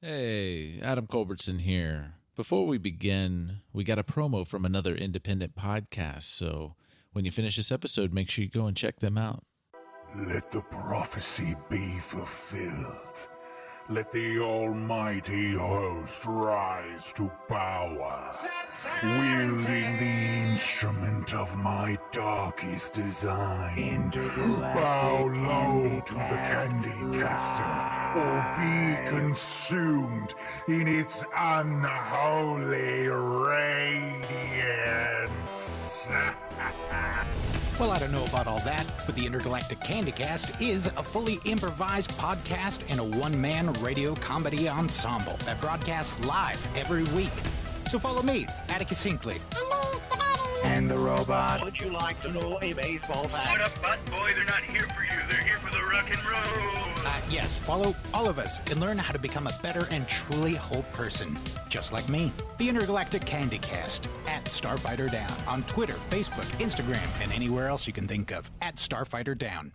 Hey, Adam Culbertson here. Before we begin, we got a promo from another independent podcast, so when you finish this episode, make sure you go and check them out. Let the prophecy be fulfilled. Let the almighty host rise to power, wielding the instrument of my darkest design. Bow low to the candy caster, or be consumed in its unholy radiance. Well, I don't know about all that, but the Intergalactic CandyCast is a fully improvised podcast and a one-man radio comedy ensemble that broadcasts live every week. So follow me, Atticus Hinkley. And the robot. Would you like to know a baseball fact? Shut up, butt boy. They're not here for you. They're here for the rock and roll. Yes, follow all of us and learn how to become a better and truly whole person, just like me. The Intergalactic CandyCast at Starfighter Down on Twitter, Facebook, Instagram, and anywhere else you can think of at Starfighter Down.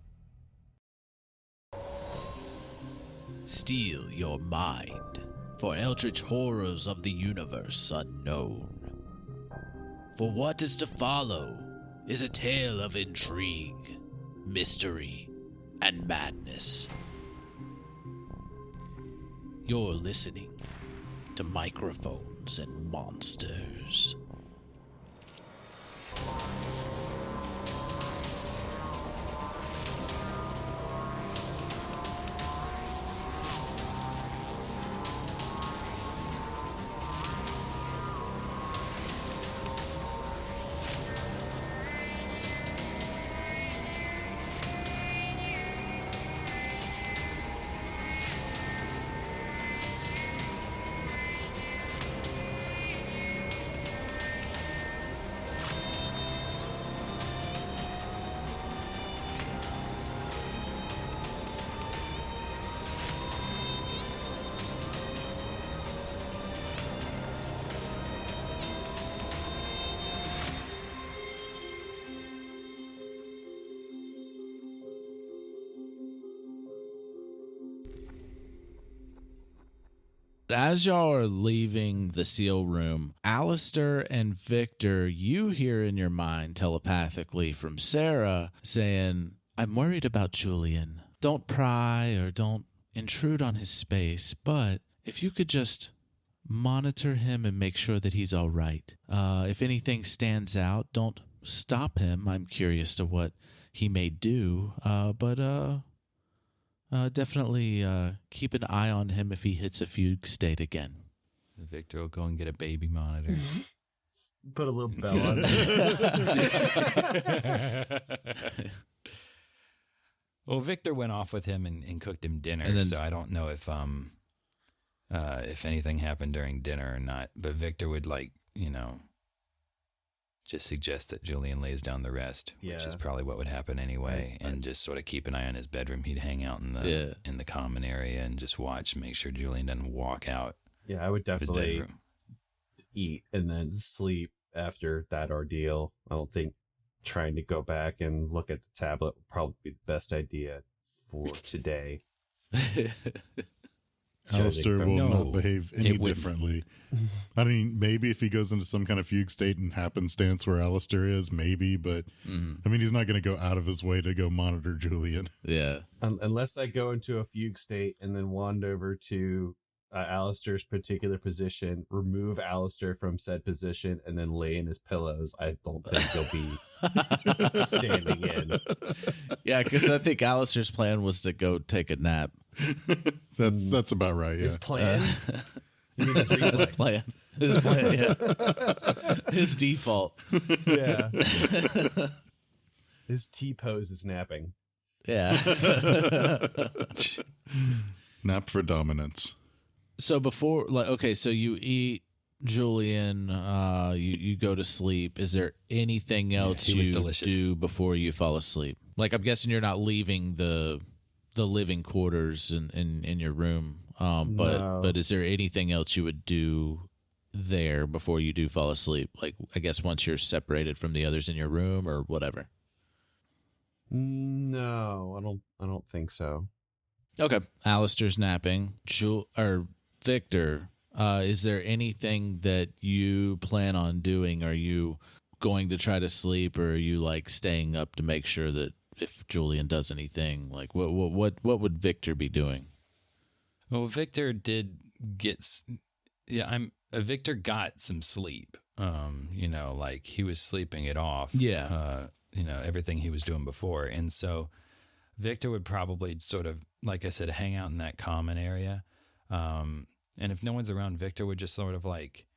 Steel your mind for eldritch horrors of the universe unknown. For what is to follow is a tale of intrigue, mystery, and madness. You're listening to Microphones and Monsters. As y'all are leaving the seal room, Alistair and Victor, you hear in your mind telepathically from Sarah saying, I'm worried about Julian. Don't pry or don't intrude on his space, but if you could just monitor him and make sure that he's all right. If anything stands out, don't stop him. I'm curious to what he may do, but definitely keep an eye on him if he hits a fugue state again. Victor will go and get a baby monitor. Put a little bell on it. Well, Victor went off with him and cooked him dinner, And then- so I don't know if anything happened during dinner or not. But Victor would just suggest that Julian lays down the rest, which is probably what would happen anyway, and just sort of keep an eye on his bedroom. He'd hang out in the common area and just watch, make sure Julian doesn't walk out. Yeah, I would the definitely bedroom. eat and then sleep after that ordeal. I don't think trying to go back and look at the tablet would probably be the best idea for today. Alistair will No, not behave any it wouldn't. differently. I mean, maybe if he goes into some kind of fugue state and happenstance where Alistair is, maybe, but I mean, he's not going to go out of his way to go monitor Julian. Yeah. Unless I go into a fugue state and then wander over to Alistair's particular position, remove Alistair from said position, and then lay in his pillows, I don't think he'll be standing in. Yeah, because I think Alistair's plan was to go take a nap. That's about right, yeah. His plan? You mean his His reflex? plan. His plan, yeah. His default. Yeah. His T-pose is napping. Yeah. Nap for dominance. So before, so you eat, Julian, you go to sleep. Is there anything else he was you delicious. do before you fall asleep? Like, I'm guessing you're not leaving the living quarters in your room. No. But is there anything else you would do there before you do fall asleep? Like, I guess once you're separated from the others in your room or whatever. No, I don't think so. Okay. Alistair's napping. Victor, is there anything that you plan on doing? Are you going to try to sleep, or are you like staying up to make sure that if Julian does anything, like what would Victor be doing? Well, Victor did get, Victor got some sleep. Like he was sleeping it off. Yeah. Everything he was doing before. And so Victor would probably sort of, like I said, hang out in that common area. And if no one's around, Victor would just sort of like,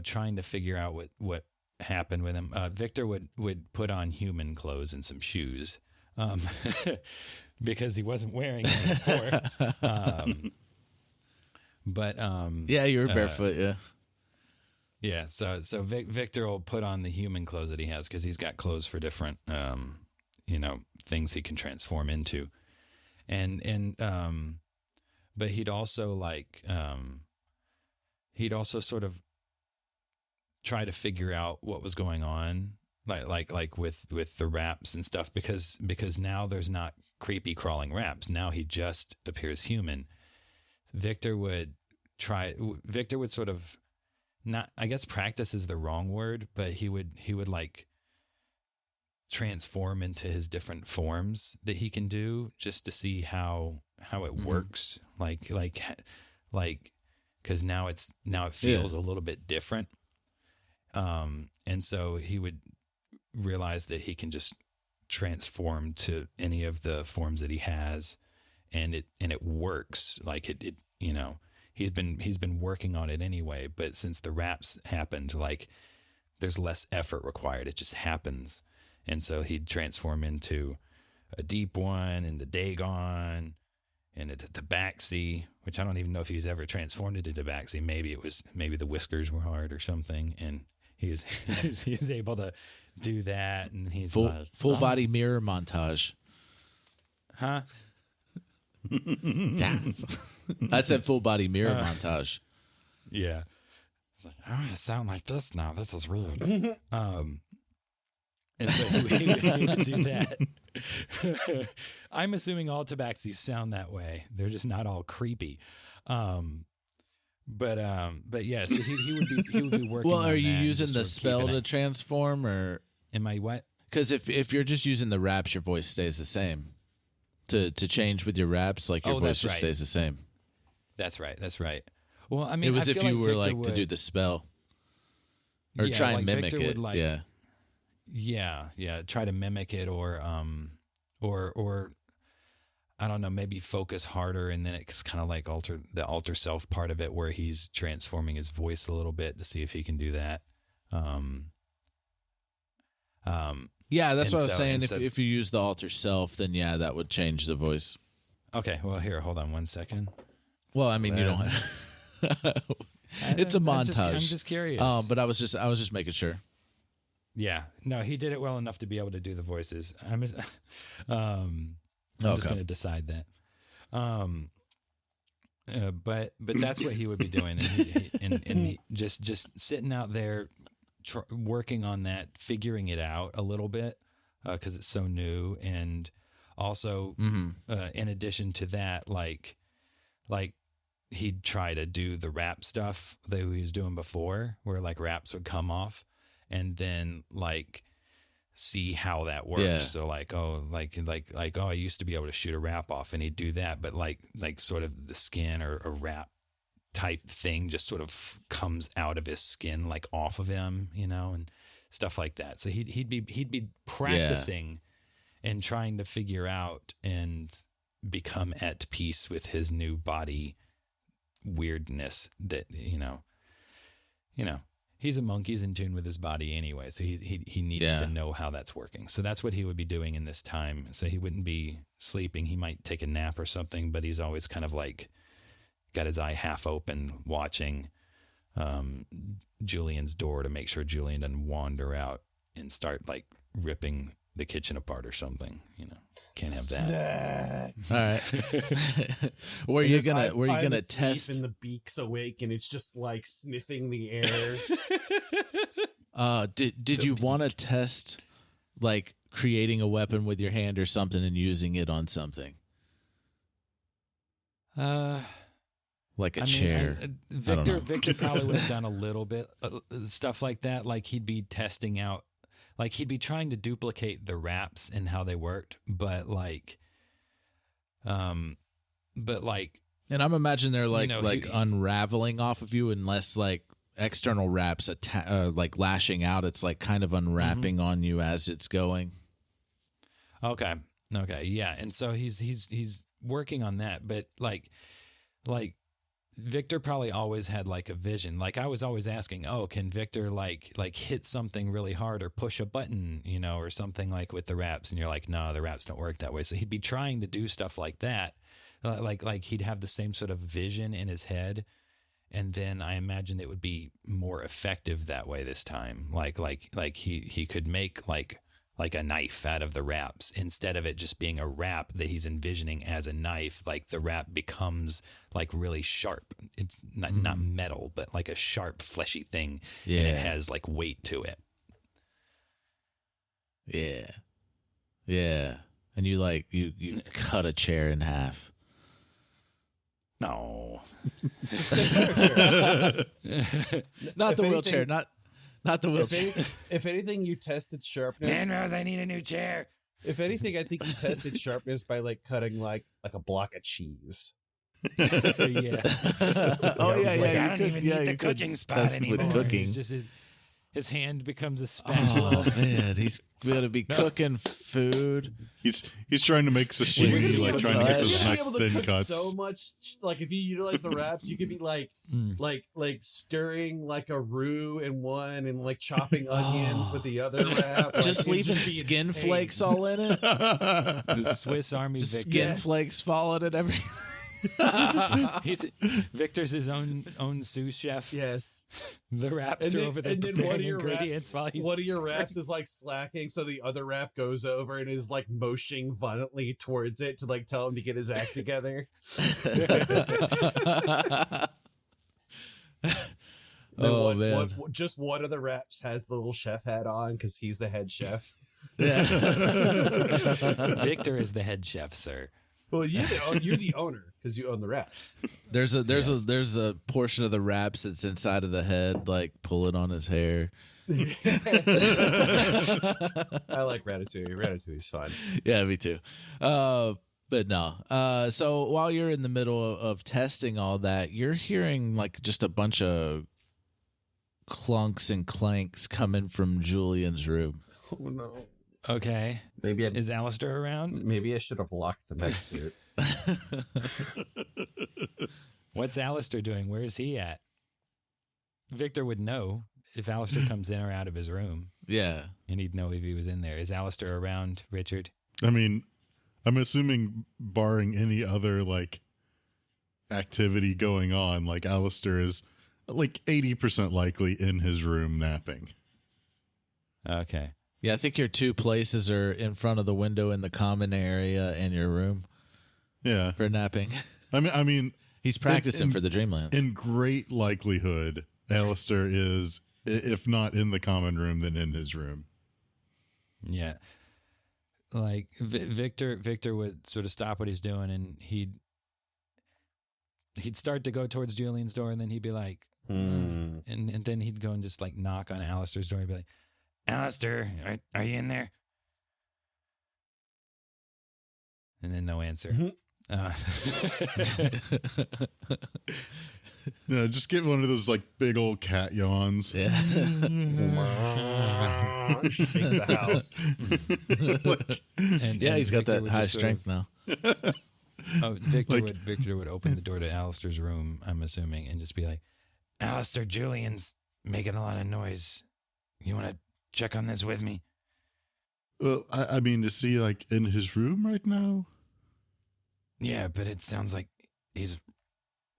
trying to figure out what happened with him. Victor would put on human clothes and some shoes, because he wasn't wearing them before. Yeah, you were barefoot. Yeah. Yeah. So Victor will put on the human clothes that he has, because he's got clothes for different, things he can transform into. But he'd also sort of try to figure out what was going on, like with the raps and stuff, because now there's not creepy crawling raps. Now he just appears human. Victor would sort of, not, I guess practice is the wrong word, but he would like transform into his different forms that he can do, just to see how it works. Like, cause now it feels a little bit different. And so he would realize that he can just transform to any of the forms that he has, and it works. Like it he's been working on it anyway, but since the raps happened, like there's less effort required. It just happens. And so he'd transform into a deep one, into Dagon, and into Tabaxi, which I don't even know if he's ever transformed into Tabaxi. Maybe the whiskers were hard or something, and he's able to do that. And he's full body mirror montage. Huh? Yeah. I said full body mirror montage. Yeah. I sound like this now. This is weird. And so he would do that. I'm assuming all Tabaxis sound that way. They're just not all creepy. But yeah, so he would be working. Well, on are you that using the spell to transform, or am I what? Because if you're just using the raps, your voice stays the same. To change with your raps, like your voice just stays the same. That's right. Well, I mean, it was I if feel you were Victor to do the spell, or try and mimic Victor it. Would yeah, try to mimic it, or I don't know, maybe focus harder, and then it's kind of like alter self part of it, where he's transforming his voice a little bit to see if he can do that. Yeah, that's what I was saying. If you use the alter self, then yeah, that would change the voice. Okay, well, here, hold on 1 second. Well, I mean, you don't have. It's a montage. I'm just curious. But I was just making sure. Yeah, no, he did it well enough to be able to do the voices. I'm just going to decide that. But that's what he would be doing, and he just sitting out there, working on that, figuring it out a little bit, because it's so new, and also in addition to that, like he'd try to do the rap stuff that he was doing before, where like raps would come off, and then like see how that works. Yeah. So like, I used to be able to shoot a rap off, and he'd do that, but like sort of the skin or a rap type thing just sort of comes out of his skin, like off of him, and stuff like that. So he'd be practicing and trying to figure out and become at peace with his new body weirdness that, he's a monk. He's in tune with his body anyway. So he needs to know how that's working. So that's what he would be doing in this time. So he wouldn't be sleeping. He might take a nap or something, but he's always kind of like got his eye half open, watching Julian's door to make sure Julian doesn't wander out and start like ripping the kitchen apart or something. Can't have that. All right. Were you gonna test? And the beak's awake, and it's just like sniffing the air. Did you want to test like creating a weapon with your hand or something and using it on something? like a I mean, chair. Victor probably would have done a little bit stuff like that. Like he'd be testing out, like he'd be trying to duplicate the wraps and how they worked, but like, And I'm imagining they're like unraveling off of you, unless like external wraps like lashing out. It's like kind of unwrapping on you as it's going. Okay, yeah. And so he's working on that, but like Victor probably always had like a vision. Like I was always asking, oh, can Victor like hit something really hard or push a button, you know, or something like with the wraps? And you're like, no, the wraps don't work that way. So he'd be trying to do stuff like that. Like he'd have the same sort of vision in his head, and then I imagine it would be more effective that way this time. Like he could make like a knife out of the wraps instead of it just being a wrap that he's envisioning as a knife. Like the wrap becomes like really sharp. It's not metal, but like a sharp, fleshy thing. Yeah, and it has like weight to it. Yeah. And you like you cut a chair in half. No. Not the wheelchair, not the wheelchair. If anything, you test its sharpness. Man, Rose, I need a new chair. If anything, I think you test its sharpness by like cutting like a block of cheese. Yeah. Oh yeah. I don't even need the cooking spot anymore. With cooking. Just his hand becomes a spatula. Oh man, he's gonna be cooking food. He's trying to make sashimi, like trying to get those nice thin cuts. So much, like if you utilize the wraps, you could be like stirring like a roux in one and like chopping onions with the other wrap. Just leaving skin flakes all in it. The Swiss Army Victor. Skin flakes falling in every. Victor's his own sous chef. Yes, the wraps are over there preparing ingredients while he's. One of your wraps is like slacking, so the other wrap goes over and is like motioning violently towards it to like tell him to get his act together. Man! Just one of the wraps has the little chef hat on because he's the head chef. Yeah. Victor is the head chef, sir. Well, you're the owner because you own the wraps. There's a portion of the wraps that's inside of the head, like pulling on his hair. I like Ratatouille. Ratatouille's fun. Yeah, me too. But no. So while you're in the middle of testing all that, you're hearing like just a bunch of clunks and clanks coming from Julian's room. Oh no. Okay. Is Alistair around? Maybe I should have locked the med suit. What's Alistair doing? Where is he at? Victor would know if Alistair comes in or out of his room. Yeah. And he'd know if he was in there. Is Alistair around, Richard? I mean, I'm assuming barring any other like activity going on, like Alistair is like 80% likely in his room napping. Okay. Yeah, I think your two places are in front of the window in the common area and your room. Yeah, for napping. I mean, he's practicing for the Dreamlands. In great likelihood, Alistair is, if not in the common room, then in his room. Yeah, like Victor would sort of stop what he's doing, and he'd start to go towards Julian's door, and then he'd be like, and then he'd go and just like knock on Alistair's door and be like, Alistair, are you in there? And then no answer. No, just get one of those like big old cat yawns. Yeah. Shakes the house. And he's got that high strength now. Victor would open the door to Alistair's room, I'm assuming, and just be like, Alistair, Julian's making a lot of noise. You want to check on this with me? Well, I mean, is he like in his room right now? Yeah, but it sounds like he's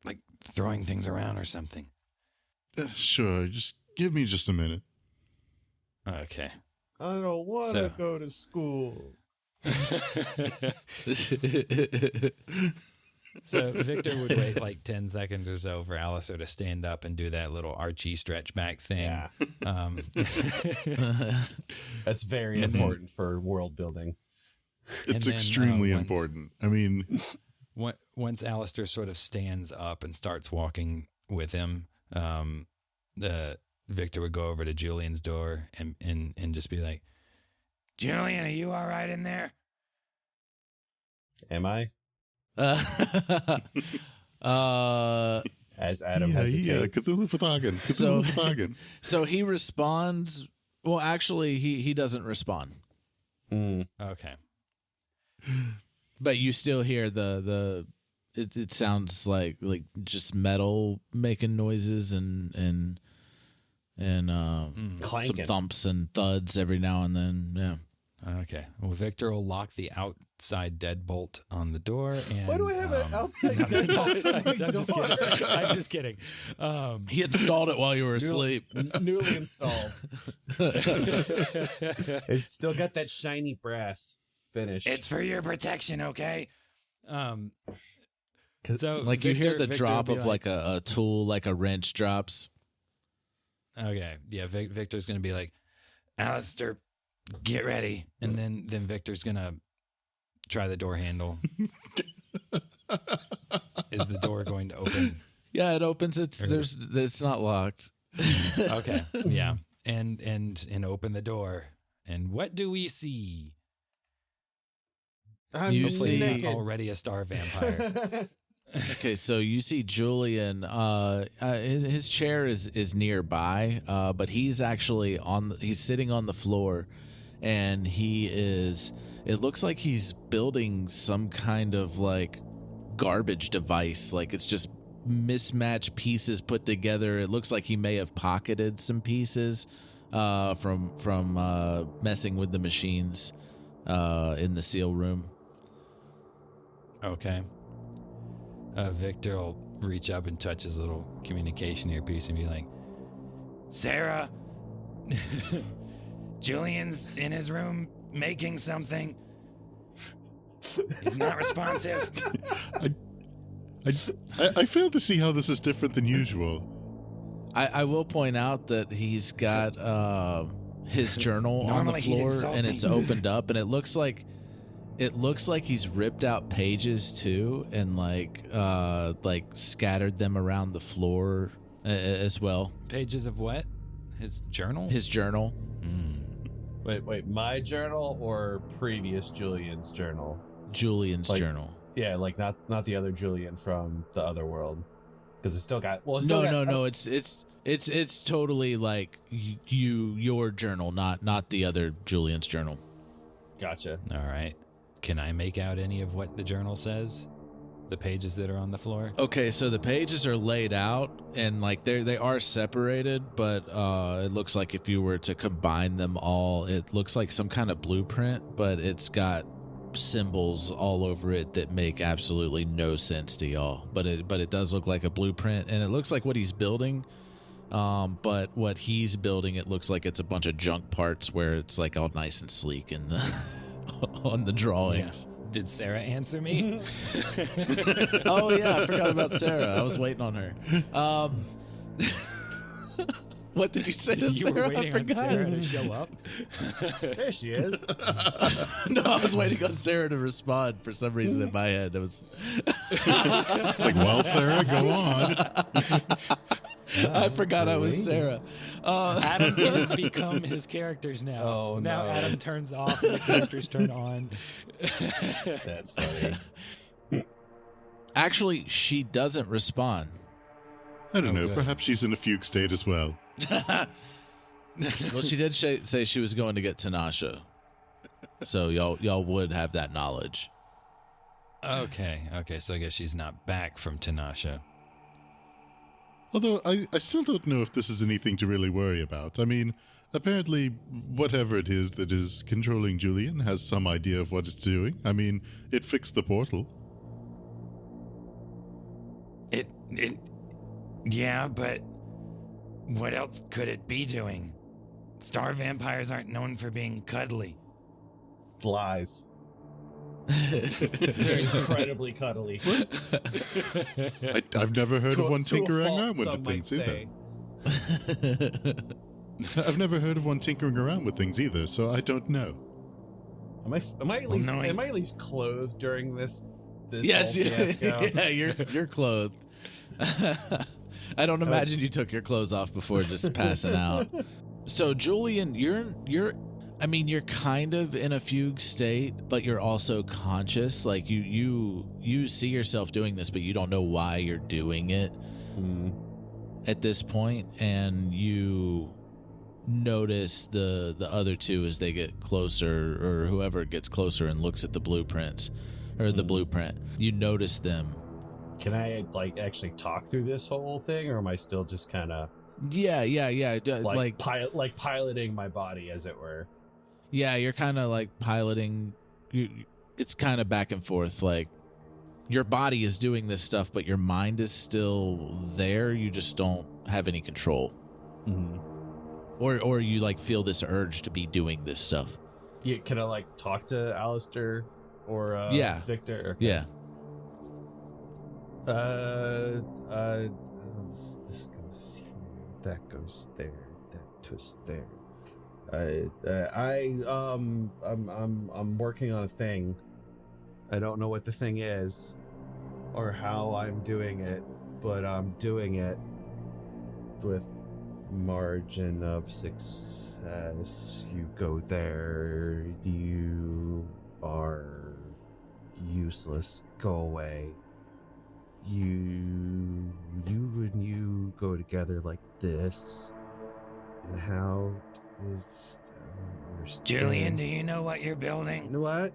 like throwing things around or something. Sure, just give me just a minute. Okay. I don't want to go to school. So Victor would wait like 10 seconds or so for Alistair to stand up and do that little Archie stretch back thing. Yeah. That's very important for world building. It's extremely important. I mean, once Alistair sort of stands up and starts walking with him, the Victor would go over to Julian's door and just be like, "Julian, are you all right in there?" Am I? As Adam hesitates. Yeah, Cthulhu. So he responds. Well, actually, he doesn't respond. Okay. But you still hear it sounds like just metal making noises and some clanking, thumps and thuds every now and then. Yeah. Okay. Well, Victor will lock the outside deadbolt on the door. And, why do I have an outside deadbolt on my door? I'm just kidding. He installed it while you were asleep. Newly installed. It's still got that shiny brass finish. It's for your protection, okay? So like Victor, you hear the Victor drop will be of like a tool, like a wrench drops. Okay. Yeah. Victor's going to be like, Alistair, get ready. And then Victor's going to try the door handle. Is the door going to open? Yeah, it opens. It's not locked. Okay. Yeah. And open the door. And what do we see? You see already a star vampire. Okay, so you see Julian. His chair is nearby, but he's actually he's sitting on the floor, and it looks like he's building some kind of like garbage device. Like it's just mismatched pieces put together. It looks like he may have pocketed some pieces from messing with the machines in the seal room. Okay. Victor will reach up and touch his little communication earpiece and be like, Sarah, Julian's in his room making something. He's not responsive. I fail to see how this is different than usual. I will point out that he's got his journal on the floor, and it's opened up, and it looks like he's ripped out pages too, and like scattered them around the floor as well. Pages of what? His journal? His journal. Wait, my journal or previous Julian's journal? Julian's journal. Yeah, like not the other Julian from the other world, because it still got. Well, no. It's totally like your journal, not the other Julian's journal. Gotcha. All right. Can I make out any of what the journal says? The pages that are on the floor? Okay, so the pages are laid out, and like they are separated, but it looks like if you were to combine them all, it looks like some kind of blueprint, but it's got symbols all over it that make absolutely no sense to y'all. But it does look like a blueprint, and it looks like what he's building. But what he's building, it looks like it's a bunch of junk parts where it's like all nice and sleek in the on the drawings. Yeah. Did Sarah answer me? Oh yeah, I forgot about Sarah. I was waiting on her. What did you say to you Sarah? You were waiting on Sarah to show up? There she is. No, I was waiting on Sarah to respond for some reason in my head. It was it's like, well, Sarah, go on. I forgot I was Sarah. Adam has become his characters now. Oh, now no. Adam turns off and the characters turn on. That's funny. Actually, she doesn't respond. I don't know. Good. Perhaps she's in a fugue state as well. Well, she did say she was going to get Tanasha, so y'all would have that knowledge. Okay, so I guess she's not back from Tanasha. Although I still don't know if this is anything to really worry about. I mean, apparently whatever it is that is controlling Julian has some idea of what it's doing. I mean, it fixed the portal. Yeah, but what else could it be doing? Star vampires aren't known for being cuddly. Lies. They're incredibly cuddly. I've never heard of one tinkering around with some things might either. I've never heard of one tinkering around with things either, so I don't know. Am I at least clothed during this this Yes, whole fiasco? yeah, you're clothed. I don't imagine you took your clothes off before just passing out. So Julian, you're kind of in a fugue state, but you're also conscious. Like you see yourself doing this, but you don't know why you're doing it at this point, and you notice the other two as they get closer, or whoever gets closer and looks at the blueprints or the blueprint. You notice them. Can I like actually talk through this whole thing, or am I still just kind of like piloting my body, as it were? Yeah, you're kind of like piloting. It's kind of back and forth. Like your body is doing this stuff, but your mind is still there. You just don't have any control. Mm-hmm. Or you like feel this urge to be doing this stuff. Yeah, can I like talk to Alistair or Victor? Okay. Yeah. This goes here, that goes there, that twists there. I'm working on a thing. I don't know what the thing is or how I'm doing it, but I'm doing it with margin of success. You go there, you are useless. Go away. You and you go together like this. And how is Julian, do you know what you're building? What?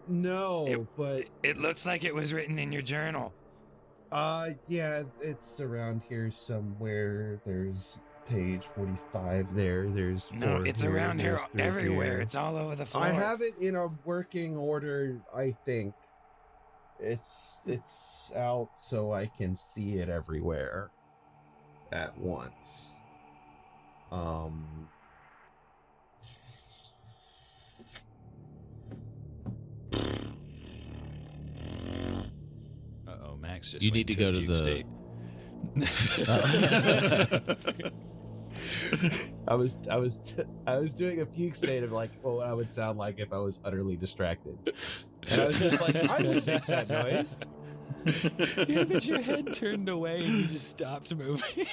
No, but it looks like it was written in your journal. Yeah, it's around here somewhere. There's page 45 there. There's no, it's here, around here everywhere. Here. It's all over the floor. I have it in a working order, I think. It's out so I can see it everywhere at once. Max just you went need to go to the state. I was doing a fugue state of like, well, I would sound like if I was utterly distracted, and I was just like, I would make that noise. Yeah, but your head turned away and you just stopped moving.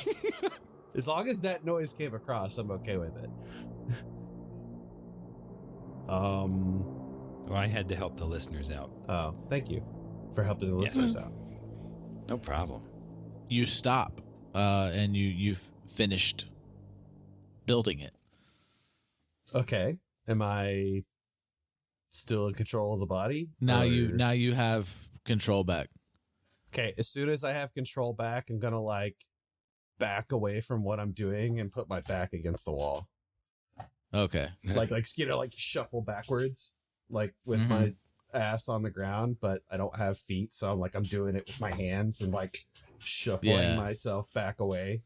As long as that noise came across, I'm okay with it. Well, I had to help the listeners out. Oh, thank you for helping the listeners out. No problem. You stop, and you've finished building it. Okay. Am I still in control of the body? Now you have control back. Okay, as soon as I have control back, I'm gonna like back away from what I'm doing and put my back against the wall. Okay. Like shuffle backwards, like with my ass on the ground, but I don't have feet, so I'm doing it with my hands and like shuffling myself back away,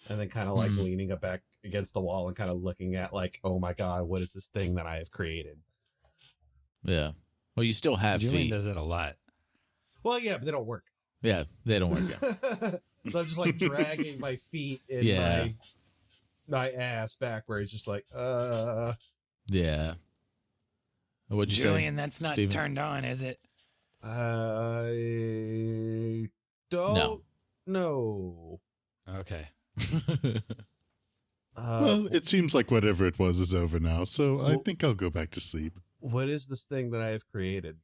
and then kind of like leaning it back against the wall and kind of looking at like, oh my god, what is this thing that I have created? Yeah. Well, you still have Julian feet. does it a lot. Well, yeah, but they don't work. Yeah, they don't work. Yeah. So I'm just like dragging my feet in my ass backwards, just like Yeah. What'd you say, Julian, that's not Steven? turned on, is it? I don't know. Okay. Well, it seems like whatever it was is over now, so I think I'll go back to sleep. What is this thing that I have created?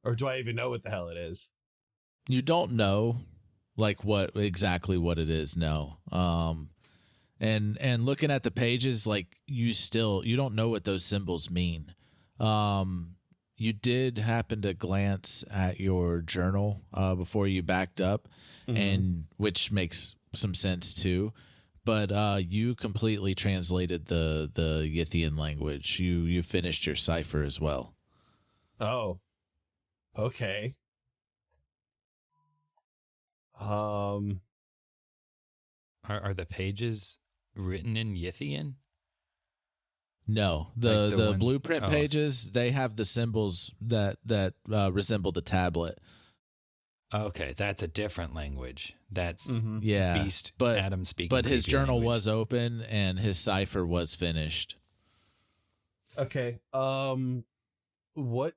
Or do I even know what the hell it is? You don't know like what exactly what it is, no. And looking at the pages, like you don't know what those symbols mean. You did happen to glance at your journal before you backed up, and which makes some sense too. But you completely translated the Yithian language. You finished your cipher as well. Oh. Okay. Are the pages written in Yithian? No, the blueprint pages, they have the symbols that resemble the tablet. Okay, that's a different language. That's Beast Adam speaking. But his journal language. was open and his cipher was finished. Okay. what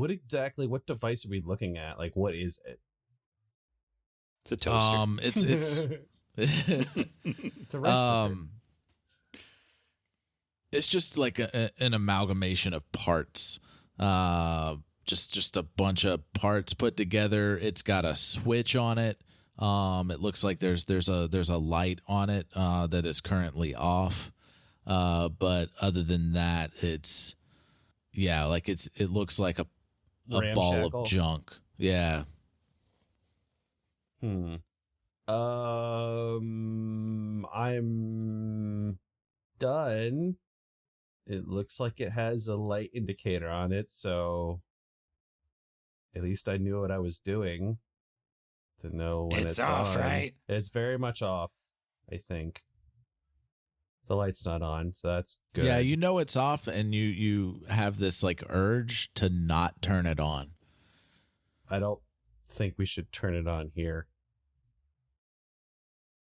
exactly? What device are we looking at? Like, what is it? It's a toaster. It's It's a rice cooker. It's just like an amalgamation of parts. Just a bunch of parts put together. It's got a switch on it. It looks like there's a light on it that is currently off. But other than that, it looks like a ball Ramshackle. of junk. Yeah. I'm done. It looks like it has a light indicator on it, so at least I knew what I was doing to know when it's off, on. right? It's very much off, I think. The light's not on, so that's good. Yeah, you know it's off, and you have this like urge to not turn it on. I don't think we should turn it on here.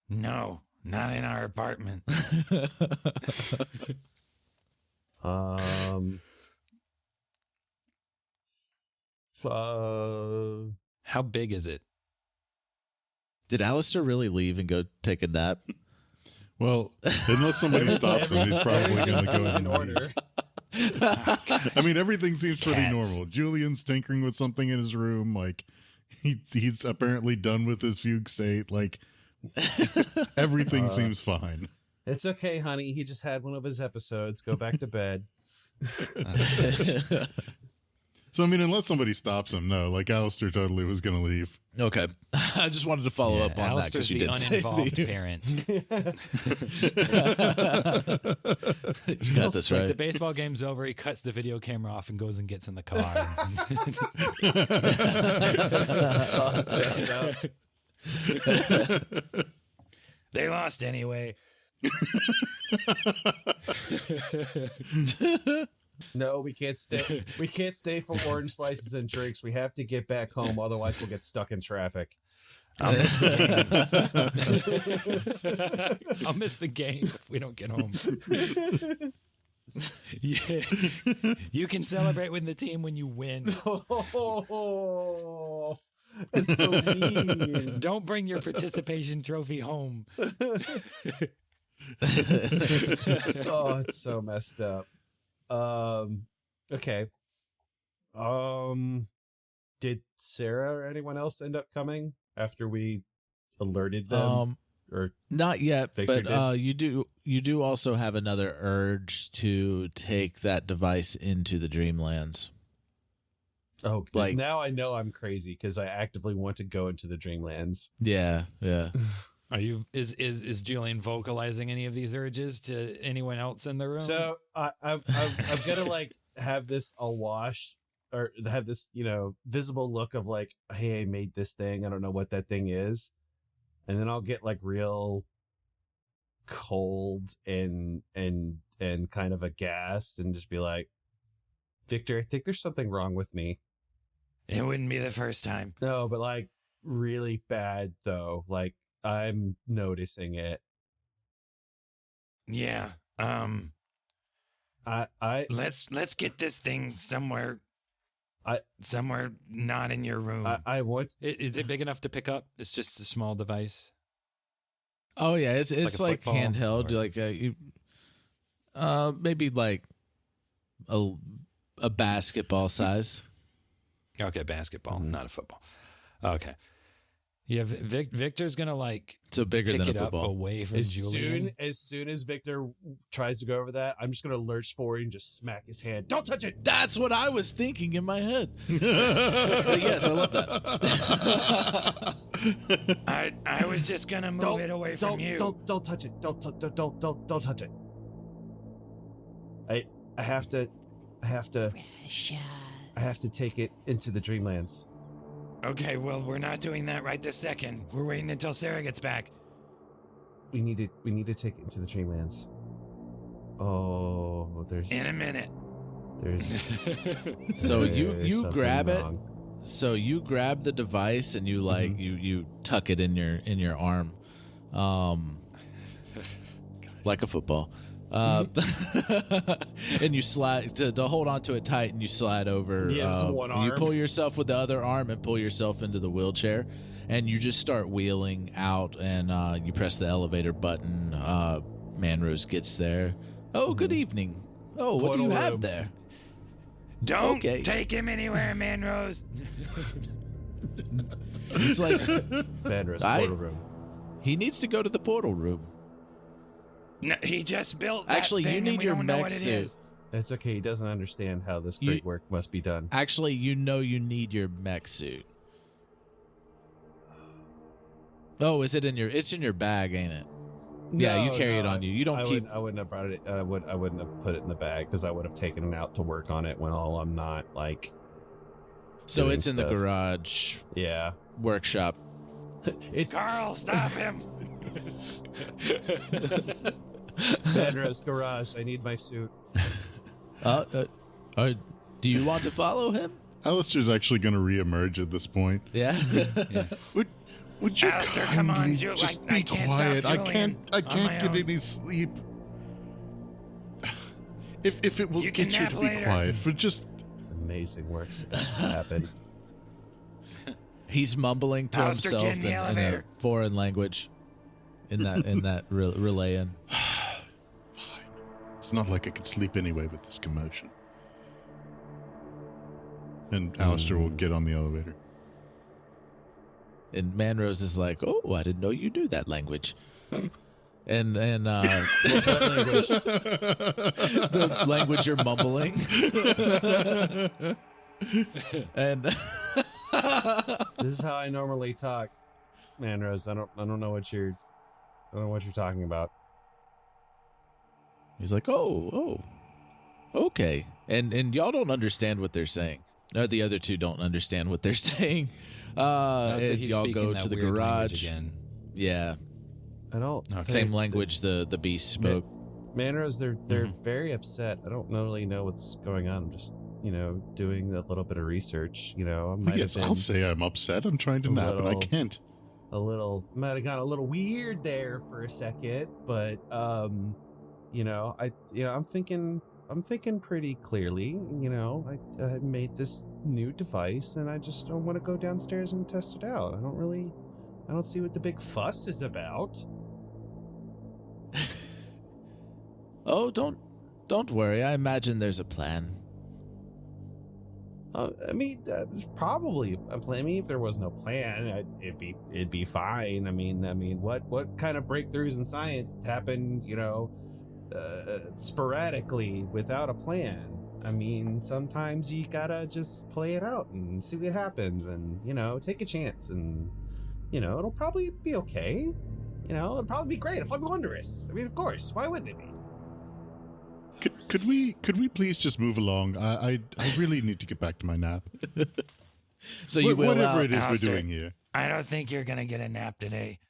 No, not in our apartment. How big is it? Did Alistair really leave and go take a nap? Well, unless somebody stops him, he's probably going to go in in order. I mean, everything seems pretty Cats. normal. Julian's tinkering with something in his room. Like, he's apparently done with his fugue state. Like, everything seems fine. It's okay, honey. He just had one of his episodes. Go back to bed. So, I mean, unless somebody stops him, no. Like, Alistair totally was going to leave. Okay. I just wanted to follow up on that Alistair's because you the did say uninvolved the- parent. You got this Like right. the baseball game's over, he cuts the video camera off and goes and gets in the car. They lost anyway. No, we can't stay. We can't stay for orange slices and drinks. We have to get back home, otherwise we'll get stuck in traffic. I'll miss the game. I'll miss the game if we don't get home. Yeah. You can celebrate with the team when you win. Oh, that's so mean. Don't bring your participation trophy home. Oh, it's so messed up. Okay. Did Sarah or anyone else end up coming after we alerted them? Or Not yet, Victor but you do also have another urge to take that device into the Dreamlands. oh, like- now I know I'm crazy because I actively want to go into the Dreamlands. Yeah, yeah. Are you is Julian vocalizing any of these urges to anyone else in the room? So I'm gonna like have this awash or have this visible look of like, hey, I made this thing. I don't know what that thing is, and then I'll get like real cold and kind of aghast and just be like, Victor, I think there's something wrong with me. It wouldn't be the first time. No, but like really bad though. Like I'm noticing it. Yeah. I Let's get this thing somewhere. Somewhere not in your room. I want. Is it big enough to pick up? It's just a small device. Oh yeah, it's a like football, handheld, or- like maybe like a basketball size. Okay, basketball, not a football. Okay. Yeah, Victor's gonna like So bigger pick than a it up football. away from Julian. As soon as Victor tries to go over that, I'm just gonna lurch forward and just smack his hand. Don't touch it. That's what I was thinking in my head. But yes, I love that. I was just gonna move it away from you. Don't touch it. Don't touch it. I have to take it into the Dreamlands. Okay, well, we're not doing that right this second. We're waiting until Sarah gets back. We need to take it into the Dreamlands. Oh, In a minute. So there's you something grab it. wrong. So you grab the device and you like you tuck it in your arm, like a football, And you slide to hold on to it tight, and you slide over. Yeah, with one You arm. pull yourself with the other arm and pull yourself into the wheelchair, and you just start wheeling out. And you press the elevator button. Manrose gets there. Oh, good evening. Oh, what do you Portal have room. there? Don't Okay. take him anywhere, Manrose. He's like, Manrose, I- portal room. he needs to go to the portal room. No, he just built that Actually, you thing, and need we your don't know mech what it suit. is. It's okay. He doesn't understand how this You- great work must be done. Actually, you need your mech suit. Oh, is it in your? It's in your bag, ain't it? Yeah, you carry it on you. You don't keep. I wouldn't have brought it. I wouldn't have put it in the bag because I would have taken it out to work on it when I'm not like. So doing it's in the stuff. garage Yeah. workshop. It's Carl, stop him. Manrose garage. I need my suit. Do you want to follow him? Alistair's actually going to reemerge at this point. Yeah. Would you Alistair, come on, kindly Ju- just I be can't quiet? stop I Julian can't on my get own. any sleep. If it will You can get you nap to be later. quiet for just Amazing work's about to happen. He's mumbling to Alistair, get himself in the in a elevator. foreign language. In that relaying. It's not like I could sleep anyway with this commotion. And Alistair will get on the elevator. And Manrose is like, "Oh, I didn't know you knew that language." And what language? The language you're mumbling. And This is how I normally talk, Manrose. I don't know what you're talking about. he's like, "Oh, okay." And y'all don't understand what they're saying. The other two don't understand what they're saying. So And he's y'all speaking go that to the weird language garage. again. Yeah, I don't. Okay. same language the beast spoke. Manrose, they're very upset. I don't really know what's going on. I'm just doing a little bit of research. I might Yes, have been I'll say I'm upset. I'm trying to nap and I little- can't. might have gone a little weird there for a second, but I'm thinking pretty clearly. I made this new device and I just don't want to go downstairs and test it out. I don't see what the big fuss is about. Oh, don't worry. I imagine there's a plan. Probably a plan. I mean, if there was no plan, it'd be fine. I mean, what kind of breakthroughs in science happen, sporadically without a plan? I mean, sometimes you gotta just play it out and see what happens, and take a chance, and it'll probably be okay. It'll probably be great. It'll probably be wondrous. I mean, of course, why wouldn't it be? Could we please just move along? I really need to get back to my nap. So you will whatever it is Alistair. we're doing here. I don't think you're gonna get a nap today.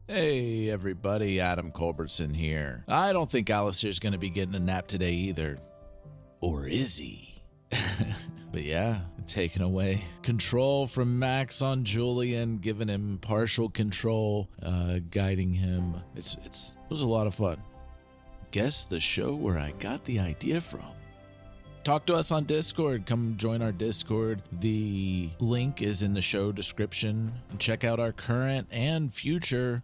Hey, everybody, Adam Culbertson here. I don't think Alistair's going to be getting a nap today either. Or is he? But yeah, taking away control from Max on Julian, giving him partial control, guiding him. It was a lot of fun. Guess the show where I got the idea from. Talk to us on Discord. Come join our Discord. The link is in the show description. And check out our current and future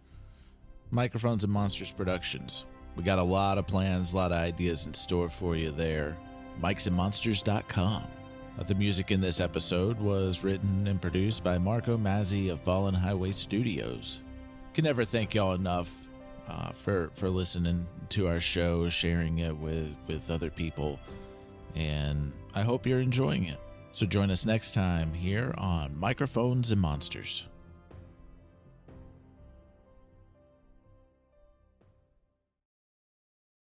Microphones and Monsters productions. We got a lot of plans, a lot of ideas in store for you there. mikesandmonsters.com. The music in this episode was written and produced by Marco Mazzi of Fallen Highway Studios. Can never thank y'all enough for listening to our show, sharing it with other people, and I hope you're enjoying it. So join us next time here on Microphones and Monsters.